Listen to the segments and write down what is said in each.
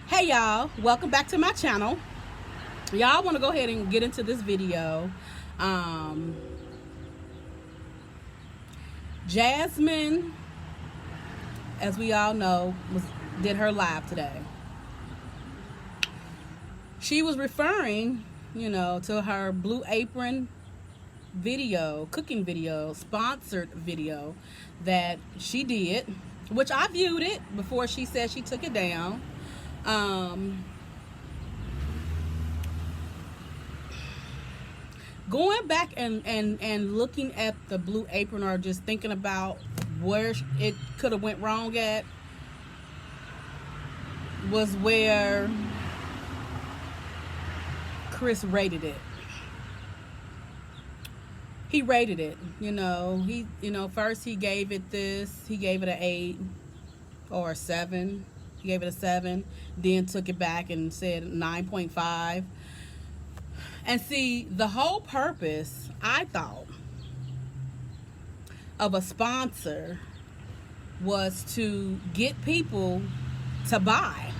Hey y'all, welcome back to my channel. Y'all want to go ahead and get into this video. um Jasmine, as we all know, did her live today. She was referring, to her Blue Apron video, cooking video, sponsored video that she did, which I viewed it before she said she took it down. Going back and looking at the Blue Apron, or just thinking about where it could have went wrong at, was where Chris rated it. He rated it, first he gave it an 8 or a 7. He gave it a 7, then took it back and said 9.5. And see, the whole purpose, I thought, of a sponsor was to get people to buy.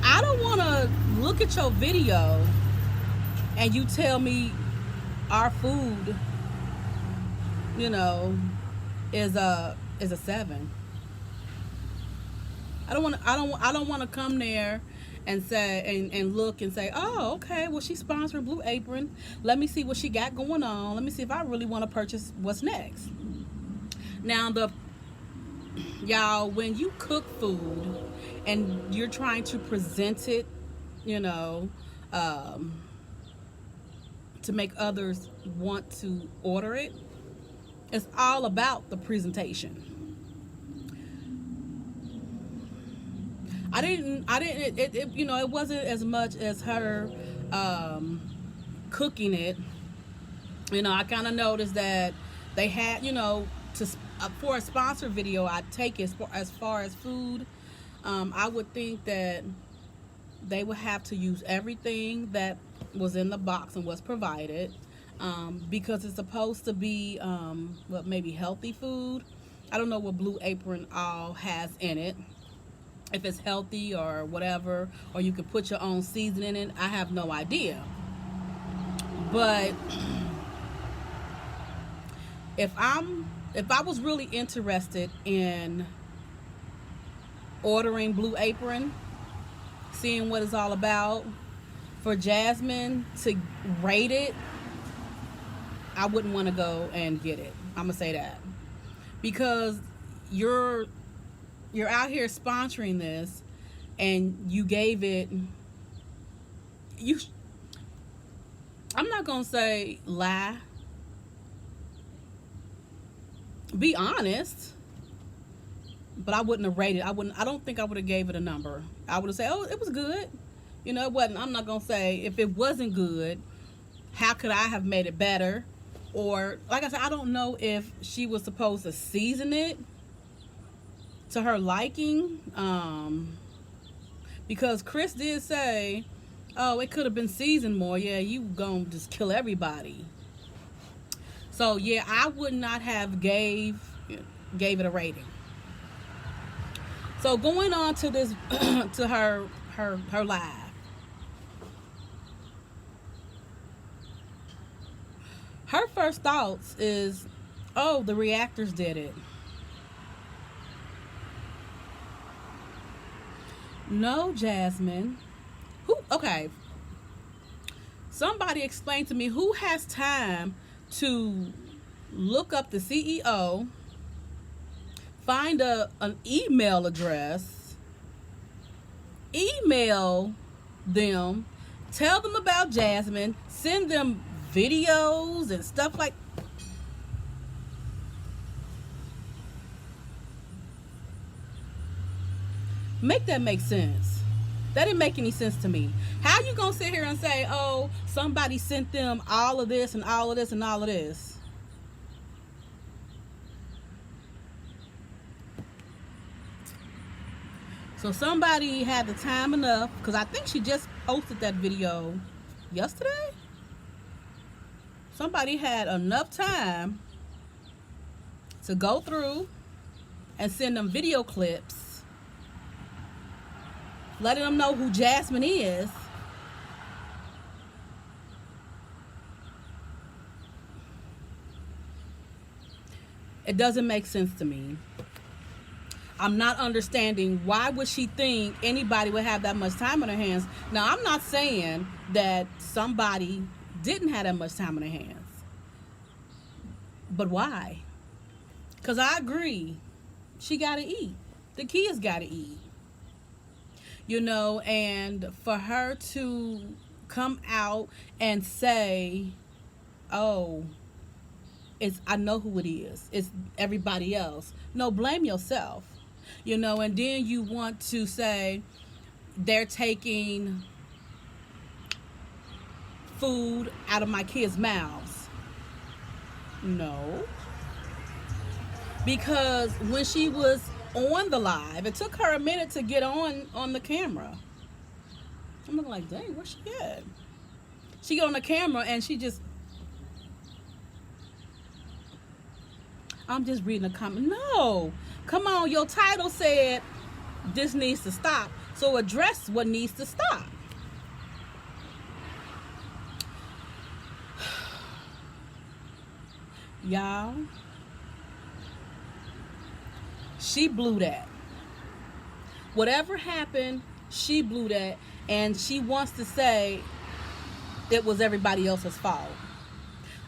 I don't want to look at your video and you tell me our food, is a 7. I don't want to come there and say and look and say, oh, okay, well, she's sponsoring Blue Apron. Let me see what she got going on. Let me see if I really want to purchase what's next. Now, y'all, when you cook food and you're trying to present it, to make others want to order it, it's all about the presentation. It wasn't as much as her cooking it. I kind of noticed that they had, for a sponsor video, I take it as far as food. I would think that they would have to use everything that was in the box and was provided, because it's supposed to be maybe healthy food. I don't know what Blue Apron all has in it, if it's healthy or whatever, or you can put your own seasoning in it. I have no idea. But if I was really interested in ordering Blue Apron, seeing what it's all about, for Jasmine to rate it, I wouldn't want to go and get it. I'm gonna say that, because you're out here sponsoring this, and you gave it, I'm not gonna say lie, be honest, but I wouldn't have rated. I don't think I would have gave it a number. I would have said, oh, it was good. It wasn't. I'm not gonna say if it wasn't good, how could I have made it better? Or, like I said, I don't know if she was supposed to season it to her liking, because Chris did say, oh, it could have been seasoned more. Yeah, you gonna just kill everybody. So yeah, I would not have gave it a rating. So going on to this to her live, her first thoughts is, oh, the reactors did it. No, Jasmine. Okay. Somebody explain to me, who has time to look up the CEO, find an email address, email them, tell them about Jasmine, send them videos and stuff like. Make that make sense. That didn't make any sense to me. How you gonna sit here and say, oh, somebody sent them all of this and all of this and all of this? So somebody had the time enough, because I think she just posted that video yesterday. Somebody had enough time to go through and send them video clips letting them know who Jasmine is, it doesn't make sense to me. I'm not understanding why would she think anybody would have that much time on their hands. Now, I'm not saying that somebody didn't have that much time on their hands. But why? Because I agree. She got to eat. The kids got to eat. You know, and for her to come out and say, oh, I know who it is. It's everybody else. No, blame yourself. You know, and then you want to say they're taking food out of my kids' mouths. No. Because when she was on the live, it took her a minute to get on the camera. I'm looking like, dang, where's she at? She got on the camera and she just, I'm just reading a comment. No, come on, your title said this needs to stop. So address what needs to stop. Y'all, she blew that. Whatever happened, she blew that. And she wants to say it was everybody else's fault.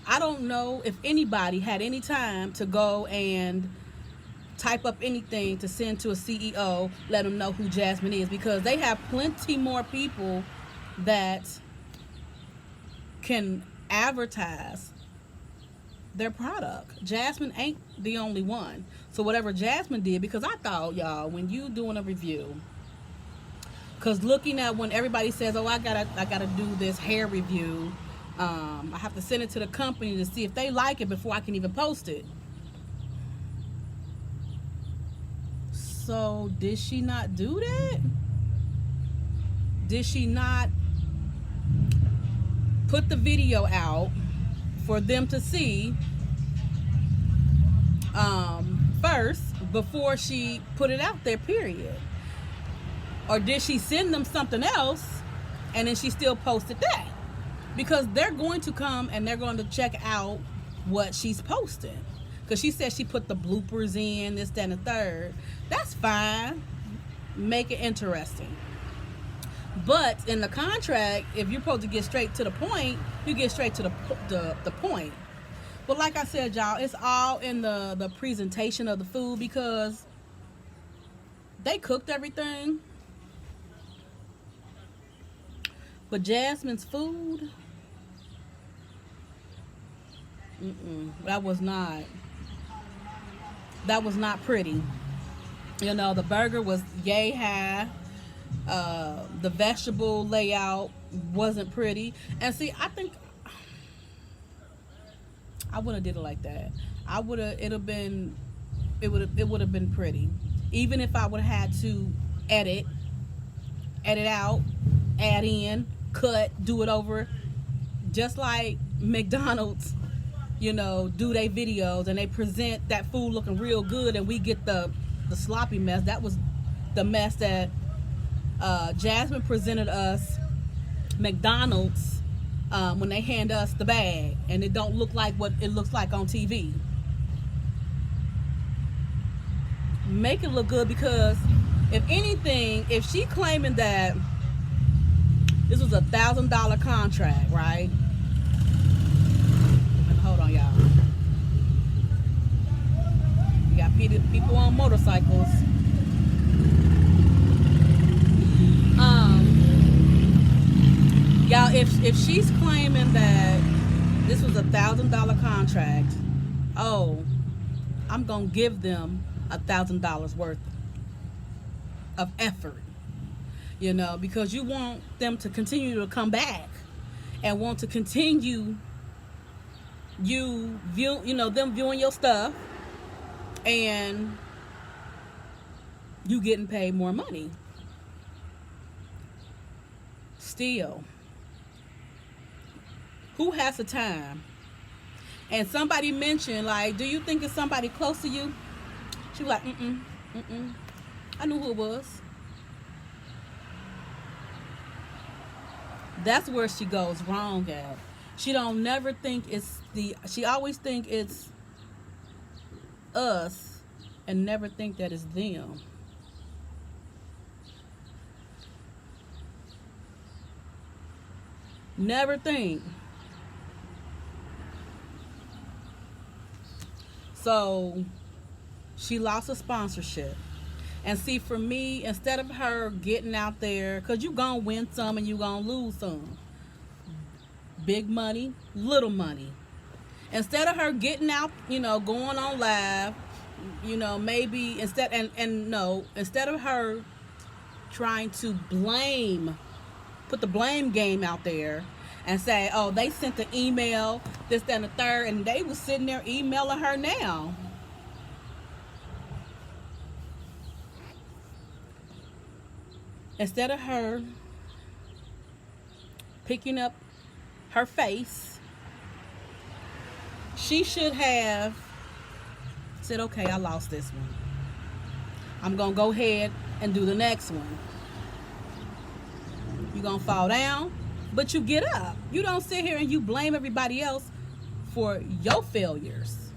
I don't know if anybody had any time to go and type up anything to send to a CEO, let them know who Jasmine is, because they have plenty more people that can advertise their product. Jasmine ain't the only one. So whatever Jasmine did, because I thought, y'all, when you doing a review, because looking at when everybody says, oh, I gotta do this hair review, I have to send it to the company to see if they like it before I can even post it. So did she not do that? Did she not put the video out for them to see first before she put it out there, period? Or did she send them something else and then she still posted that? Because they're going to come and they're going to check out what she's posting. Because she said she put the bloopers in, this, that, and the third. That's fine. Make it interesting. But in the contract, if you're supposed to get straight to the point, you get straight to the point. But like I said, y'all, it's all in the presentation of the food, because they cooked everything. But Jasmine's food, that was not pretty. You know, the burger was yay high. The vegetable layout wasn't pretty. And see, I think I would have did it like that. It would have been pretty. Even if I would have had to edit out, add in, cut, do it over, just like McDonald's, you know, do their videos and they present that food looking real good, and we get the sloppy mess. That was the mess that Jasmine presented us McDonald's when they hand us the bag and it don't look like what it looks like on TV. Make it look good, because if anything, if she claiming that this was $1,000 contract, right? And hold on, y'all. You got people on motorcycles. Y'all, if she's claiming that this was $1,000 contract, oh, I'm gonna give them $1,000 worth of effort. You know, because you want them to continue to come back and want to continue them viewing your stuff and you getting paid more money. Still, who has the time? And somebody mentioned, like, do you think it's somebody close to you? She was like, I knew who it was. That's where she goes wrong at. She don't never think she always think it's us and never think that it's them. Never think. So she lost a sponsorship. And see, for me, instead of her getting out there, because you going to win some and you going to lose some. Big money, little money. Instead of her getting out, going on live, maybe instead of her trying to put the blame game out there and say, oh, they sent the email, this, that, and the third, and they was sitting there emailing her now. Instead of her picking up her face, she should have said, okay, I lost this one. I'm going to go ahead and do the next one. You're going to fall down, but you get up. You don't sit here and you blame everybody else for your failures.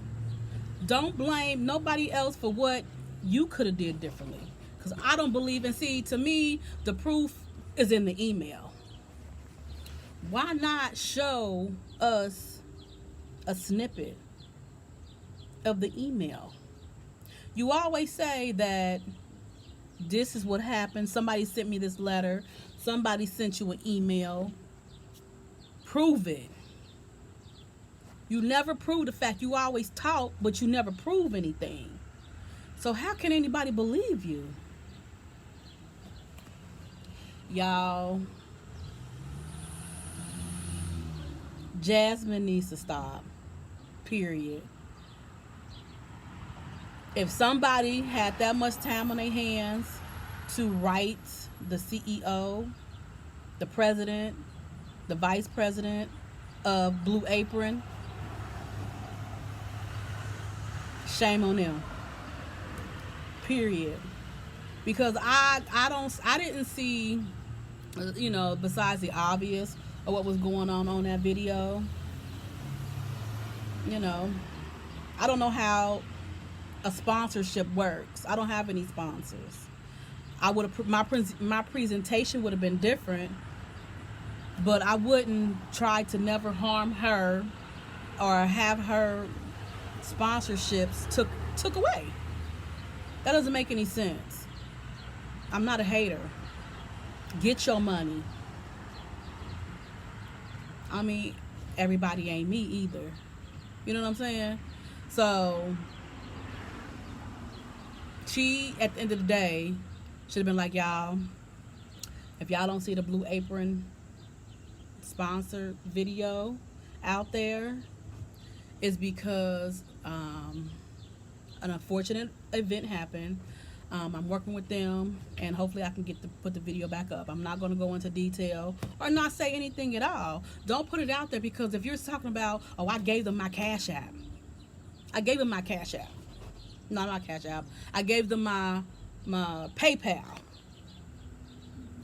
Don't blame nobody else for what you could have did differently. Because I don't believe in, to me, the proof is in the email. Why not show us a snippet of the email? You always say that this is what happened. Somebody sent me this letter. Somebody sent you an email. Prove it. You never prove the fact. You always talk, but you never prove anything. So how can anybody believe you? Y'all, Jasmine needs to stop. Period. If somebody had that much time on their hands to write the CEO, the president, the vice president of Blue Apron, shame on them. Period. Because I didn't see, besides the obvious of what was going on that video. I don't know how a sponsorship works. I don't have any sponsors. I would have my presentation would have been different, but I wouldn't try to never harm her or have her sponsorships took away. That doesn't make any sense. I'm not a hater. Get your money. I mean, everybody ain't me either. You know what I'm saying? So she, at the end of the day, should have been like, y'all, if y'all don't see the Blue Apron sponsored video out there, it's because an unfortunate event happened. I'm working with them, and hopefully I can put the video back up. I'm not going to go into detail or not say anything at all. Don't put it out there, because if you're talking about, oh, I gave them my Cash App. I gave them my Cash App. Not my Cash App. I gave them my PayPal.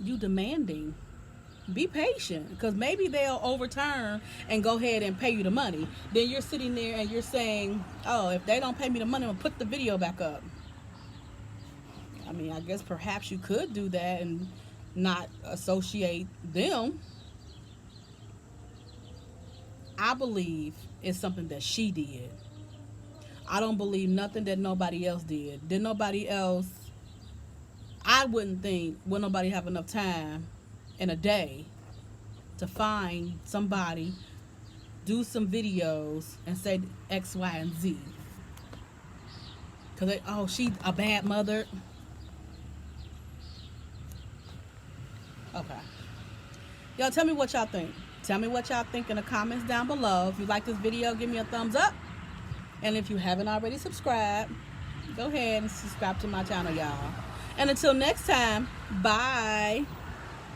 You demanding. Be patient, because maybe they'll overturn and go ahead and pay you the money. Then you're sitting there and you're saying, oh, if they don't pay me the money, I'm going to put the video back up. I mean, I guess perhaps you could do that and not associate them. I believe it's something that she did. I don't believe nothing that nobody else did. Did nobody else, I wouldn't think, would nobody have enough time in a day to find somebody, do some videos, and say X, Y, and Z. Because she's a bad mother. Okay. Y'all tell me what y'all think. Tell me what y'all think in the comments down below. If you like this video, give me a thumbs up. And if you haven't already subscribed, go ahead and subscribe to my channel, y'all. And until next time, bye.